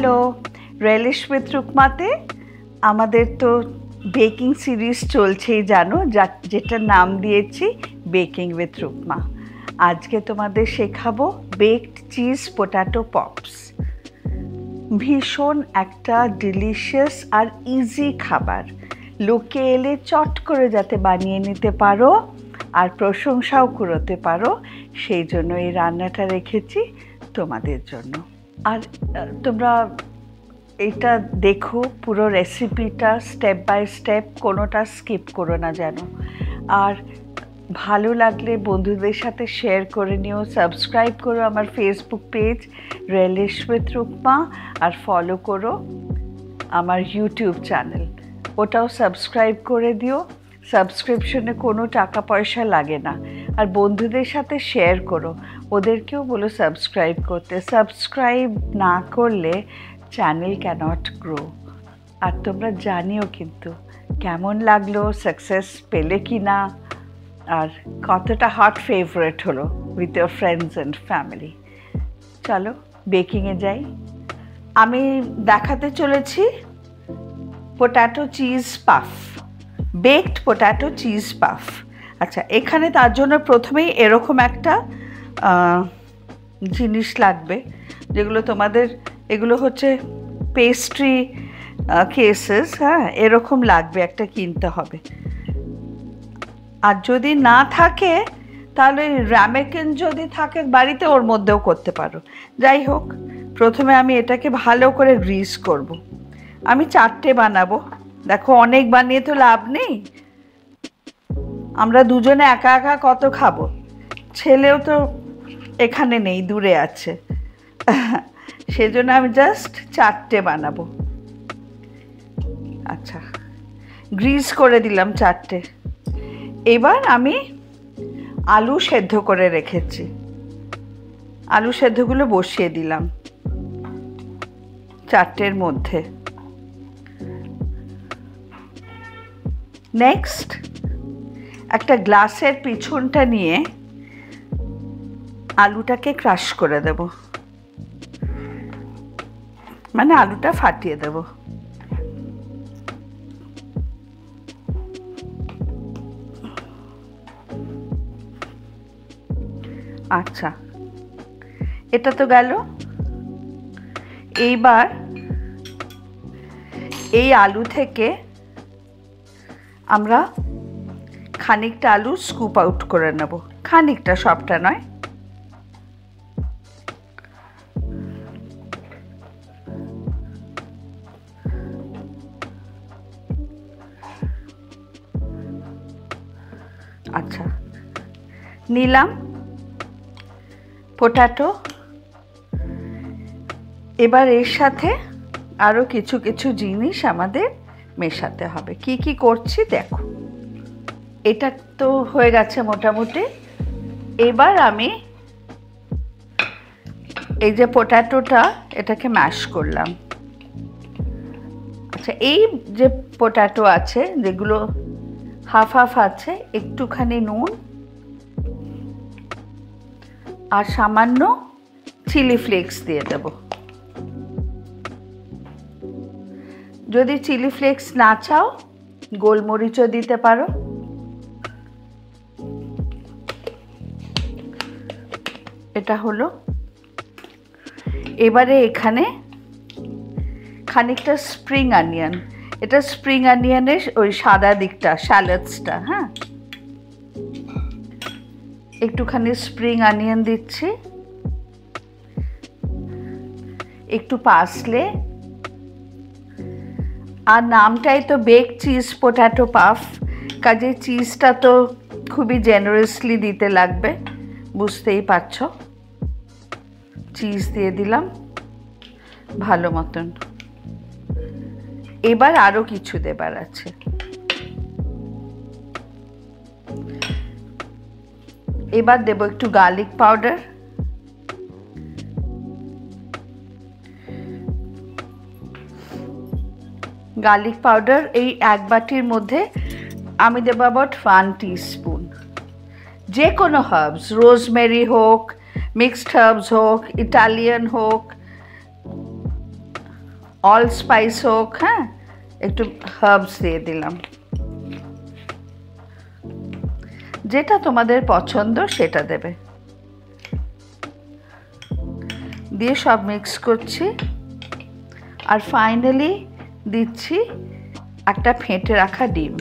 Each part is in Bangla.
হ্যালো, রেলিশ উইথ রুকমাতে আমাদের তো বেকিং সিরিজ চলছেই জানো, যেটার নাম দিয়েছি বেকিং উইথ রুকমা। আজকে তোমাদের শেখাবো বেকড চিজ পোটাটো পপস। ভীষণ একটা ডিলিশিয়াস আর ইজি খাবার, লোকে এলে চট করে যাতে বানিয়ে নিতে পারো আর প্রশংসাও করতে পারো, সেই জন্য এই রান্নাটা রেখেছি তোমাদের জন্য। আর তোমরা এটা দেখো, পুরো রেসিপিটা স্টেপ বাই স্টেপ, কোনোটা স্কিপ করো না যেন। আর ভালো লাগলে বন্ধুদের সাথে শেয়ার করে নিও, সাবস্ক্রাইব করো আমার Facebook page relish with Rukma, আর ফলো করো আমার ইউটিউব চ্যানেল, ওটাও সাবস্ক্রাইব করে দিও। সাবস্ক্রিপশনে কোনো টাকা পয়সা লাগে না। আর বন্ধুদের সাথে শেয়ার করো, ওদেরকেও বলো সাবস্ক্রাইব করতে। সাবস্ক্রাইব না করলে চ্যানেল ক্যানট গ্রো। আর তোমরা জানিও কিন্তু কেমন লাগলো, সাকসেস পেলে কি না, আর কতটা হট ফেভারিট হলো with your friends and family. চলো বেকিংয়ে যাই। আমি দেখাতে চলেছি পোটাটো cheese puff, baked পোটাটো cheese puff. আচ্ছা, এখানে তার জন্য প্রথমেই এরকম একটা জিনিস লাগবে, যেগুলো তোমাদের, এগুলো হচ্ছে পেস্ট্রি কেসেস, হ্যাঁ, এরকম লাগবে একটা, কিনতে হবে। আর যদি না থাকে তাহলে র্যামেকিন যদি থাকে বাড়িতে, ওর মধ্যেও করতে পারো। যাই হোক, প্রথমে আমি এটাকে ভালো করে গ্রিস করব। আমি 4টে বানাবো। দেখো, অনেক বানিয়ে তো লাভ নেই, আমরা দুজনে একা একা কত খাবো, ছেলেও তো এখানে নেই, দূরে আছে, সেজন্য আমি জাস্ট 4টে বানাবো। আচ্ছা, গ্রিস করে দিলাম 4টে। এবার আমি আলু সেদ্ধ করে রেখেছি, আলু সেদ্ধগুলো বসিয়ে দিলাম 4টের মধ্যে। নেক্সট, একটা গ্লাসের পিছনটা নিয়ে আলুটাকে ক্রাশ করে দেব, মানে আলুটা ফাটিয়ে দেব। আচ্ছা, এটা তো গেল। এইবার এই আলু থেকে আমরা খানিকটা আলু স্কুপ আউট করে নেব, খানিকটা, সবটা নয়। আচ্ছা, নিলাম পোটাটো। এবার এর সাথে আরও কিছু কিছু জিনিস আমাদের মেশাতে হবে। কি কি করছি দেখো। এটা তো হয়ে গেছে মোটামুটি। এবার আমি এই যে পোটাটোটা, এটাকে ম্যাশ করলাম। আচ্ছা, এই যে পোটাটো আছে, যেগুলো হাফ হাফ আছে, একটুখানি নুন আর সামান্য চিলি ফ্লেক্স দিয়ে দেব। যদি চিলি ফ্লেক্স না চাও, গোলমরিচও দিতে পারো। এটা হলো। এবারে এখানে খানিকটা স্প্রিং অনিয়ন, এটা স্প্রিং অনিয়নের ওই সাদা দিকটা, শ্যালটসটা, হ্যাঁ, একটুখানি স্প্রিং অনিয়ন দিচ্ছি, একটু পার্সলে। আর নামটাই তো বেকড চিজ পোটাটো পাফ, কাজে চিজটা তো খুবই জেনারেসলি দিতে লাগবে, বুঝতেই পারছ। চিজ দিয়ে দিলাম ভালো মতন। এবার আরও কিছু দেবার আছে। এবার দেব একটু গার্লিক পাউডার, গার্লিক পাউডার এই এক বাটির মধ্যে আমি দেব অ্যাবাউট 1 টিস্পুন। যে কোনো হার্বস, রোজমেরি হোক, মিক্সড হার্বস হোক, ইটালিয়ান হোক, অল স্পাইস হোক, হ্যাঁ, একটু হার্বস দিয়ে দিলাম, যেটা তোমাদের পছন্দ সেটা দেবে। দিয়ে সব মিক্স করছি, আর ফাইনালি দিচ্ছি একটা ফেটে রাখা ডিম।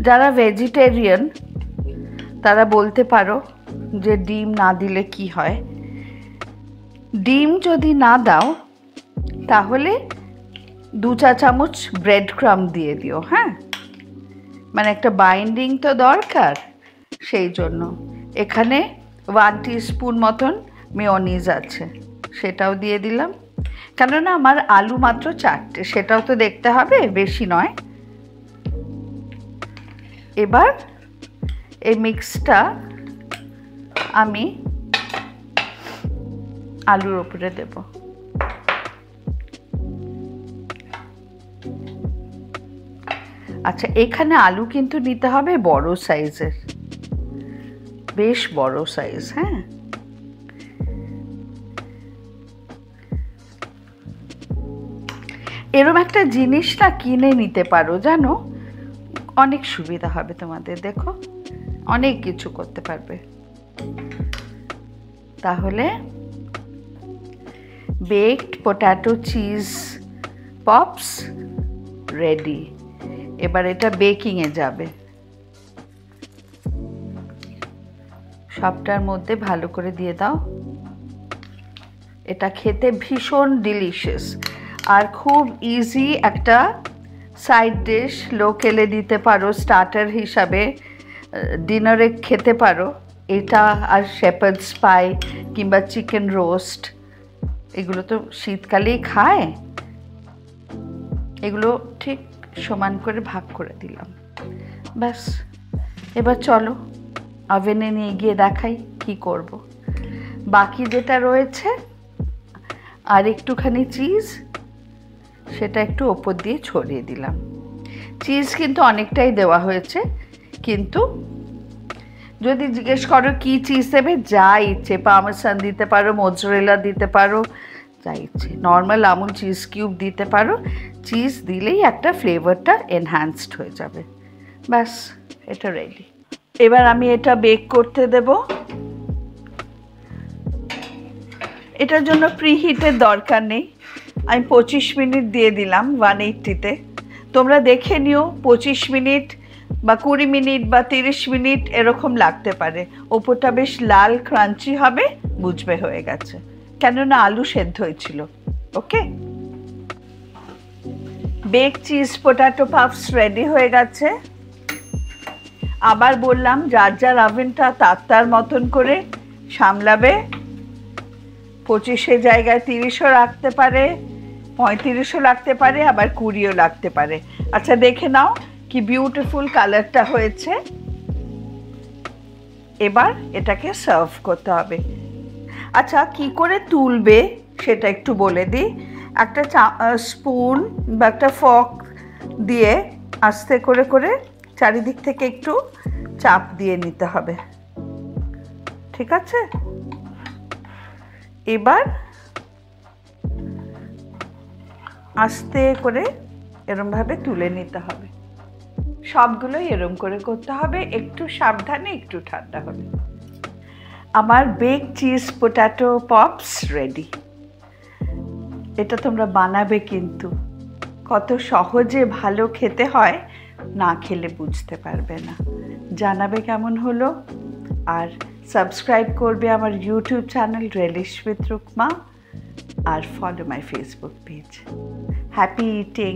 যারা ভেজিটেরিয়ান তারা বলতে পারো যে ডিম না দিলে কি হয়। ডিম যদি না দাও তাহলে 2 চা চামচ ব্রেড ক্রাম্ব দিয়ে দিও, হ্যাঁ, মানে একটা বাইন্ডিং তো দরকার, সেই জন্য। এখানে 1 টিস্পুন মতন মেয়োনিজ আছে, সেটাও দিয়ে দিলাম, কেননা আমার আলু মাত্র 4টে, সেটাও তো দেখতে হবে, বেশি নয়। এবার এই মিক্সটা আমি আলুর উপরে দেব। আচ্ছা, এখানে আলু কিন্তু নিতে হবে বড় সাইজের, বেশ বড় সাইজ, হ্যাঁ। এরকম একটা জিনিস না কিনে নিতে পারো, জানো, অনেক সুবিধা হবে তোমাদের। দেখো, অনেক কিছু করতে পারবে। তাহলে baked potato cheese pops ready. এবার এটা বেকিংয়ে যাবে। সবটার মধ্যে ভালো করে দিয়ে দাও। এটা খেতে ভীষণ ডিলিশিয়াস আর খুব ইজি একটা সাইড ডিশ। লোকেলে দিতে পারো, স্টার্টার হিসাবে ডিনারে খেতে পারো এটা। আর শেপার্ডস পাই কিংবা চিকেন রোস্ট, এগুলো তো শীতকালেই খায়। এগুলো ঠিক সমান করে ভাগ করে দিলাম, ব্যাস। এবার চলো ওভেনে নিয়ে গিয়ে দেখাই কি করব। বাকি যেটা রয়েছে আর একটুখানি চিজ, সেটা একটু ওপর দিয়ে ছড়িয়ে দিলাম। চিজ কিন্তু অনেকটাই দেওয়া হয়েছে, কিন্তু যদি জিজ্ঞেস করো কি চিজ দেবে, যা ইচ্ছে, পার্মেসান দিতে পারো, মোজারেলা দিতে পারো, যা ইচ্ছে। নর্মাল আমুল চিজ কিউব দিতে পারো। চিজ দিলেই একটা ফ্লেভারটা এনহ্যান্সড হয়ে যাবে, ব্যাস, এটা রেডি। এবার আমি এটা বেক করতে দেব। এটার জন্য প্রিহিটের দরকার নেই, আমি 25 মিনিট দিয়ে দিলাম 180-তে। তোমরা দেখে নিও 25 মিনিট বা 20 মিনিট বা 30 মিনিট এরকম লাগতে পারে। ওপরটা বেশ লাল ক্রাঞ্চি হবে, বুঝবে হয়ে গেছে, কেননা আলু সেদ্ধ হয়েছিল। ওকে, বেক চিজ পটেটো পাফস রেডি হয়ে গেছে। আবার বললাম, যার যার ওভেনটা তার মতন করে সামলাবে। 25-এর জায়গায় 30ও রাখতে পারে, 35ও লাগতে পারে, আবার 20ও লাগতে পারে। আচ্ছা, দেখে নাও কি বিউটিফুল কালারটা হয়েছে। এবার এটাকে সার্ভ করতে হবে। আচ্ছা, কি করে তুলবে সেটা একটু বলে দিই। একটা স্পুন বা একটা ফর্ক দিয়ে আস্তে করে করে চারিদিক থেকে একটু চাপ দিয়ে নিতে হবে, ঠিক আছে? এবার আস্তে করে এরমভাবে তুলে নিতে হবে। সবগুলোই এরম করে করতে হবে, একটু সাবধানে, একটু ঠান্ডা হবে। আমার bake cheese potato pops ready. এটা তোমরা বানাবে, কিন্তু কত সহজে ভালো খেতে হয় না খেলে বুঝতে পারবে না। জানাবে কেমন হলো, আর সাবস্ক্রাইব করবে আমার YouTube channel relish with Rukma, আর follow my Facebook page. Happy eating.